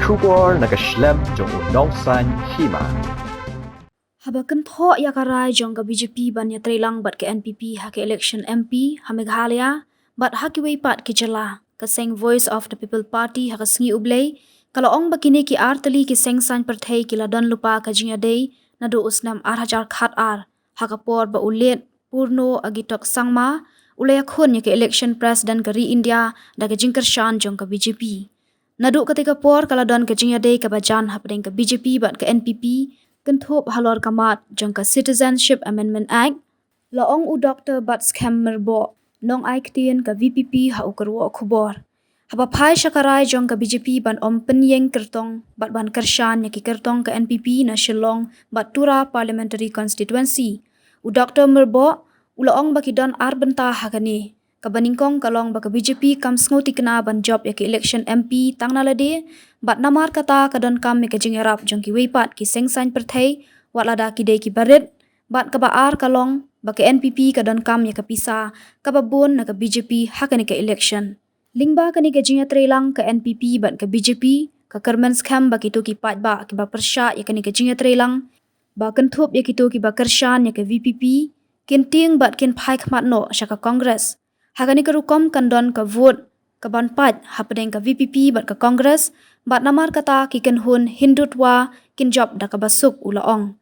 Kubor nakaslem jong udongsan Hima. Habakan tho yakarai jong ka BJP ban ya trelang bat ke NPP ha ke election MP ha Meghalaya bat ha ki weipat ki jala ka seng Voice of the People Party ha ka sngi ublei kalau ong bakini ki artali ki seng san perthei ki ladon lupa ka jinga dei na do usnam 8,000 khat ar ha ka por ba ulet purno agitok sangma ulaya khon ya ke election president ka ri India da ka jingkar shan jong ka BJP nadu ketika por kala don ke jinga dei ka bajan ha pedeng ka BJP bat ka NPP kenthop halor kamat jong ka Citizenship Amendment Act laong u Dr. Bat Scam merbo nong aiktien ka VPP ha ukarwo khubor haba phai shakarai jong ka BJP ban om penyeng kertong bat ban kershan ya ki kertong ka NPP na Shillong bat tura parliamentary constituency u Dr. merbo ulaong bakidon arbenta hakani kabaningkong kalong baka BJP kam snguti kena ban job ya ki election MP tang nalade bat namar kata kadon kam me ka Ïarap jong ki weipat ki sengsan perthei wat lada ki dei ki barit bat ka baar kalong baka NPP kadon kam ya ka pisa ka babun na ka BJP hakani ka election lingba kani ka jinga trelang ka NPP bat ka BJP ka kermen scam baki to ki pat ba ki ba persya ya kani ka jinga trelang ba kenthop ya ki to ki ba kershan ya ka VPP kinting bat kin phai khmat no sya ka Congress Hagani ka rukom kandon ka vote ka banpat hapedeng ka VPP bat ka Congress bat namar kata ki hun Hindutva kin job da ka basuk ulaong.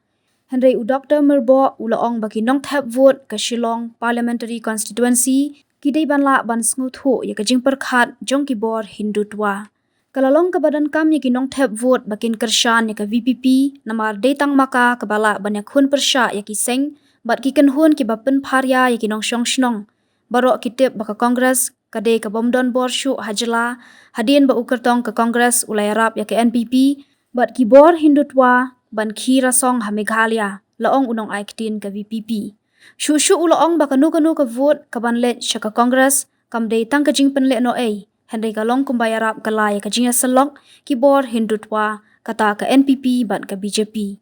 Henry u Dr. Merbo ulaong baki nong tap vote ka Shillong parliamentary constituency ki dei ban la ban snuthu ya ka jingper khat jong ki bor Hindutva. Kalalong ka badan kam ya ki nong tap vote bakin kershan ya ka VPP namar detang maka ka bala banyak hun persya ya ki seng bat ki hun ki bapen pharya ya ki nong shong shnong. Barok kitip baka Kongres kade ka bomdon borshu hajla hadien ba ukertong ka Kongres ulai Ïarap ya ke NPP bat ki bor Hindutva ban khira song ha Meghalaya laong unong aiktin ka VPP shu ulaong baka nu ka vote ka ban let sya ka Kongres kam dei tang ka jingpen le no ei Henry ka long Kumba Ïarap ka la ya ka jinga selok ki bor Hindutva kata ka NPP bat ka BJP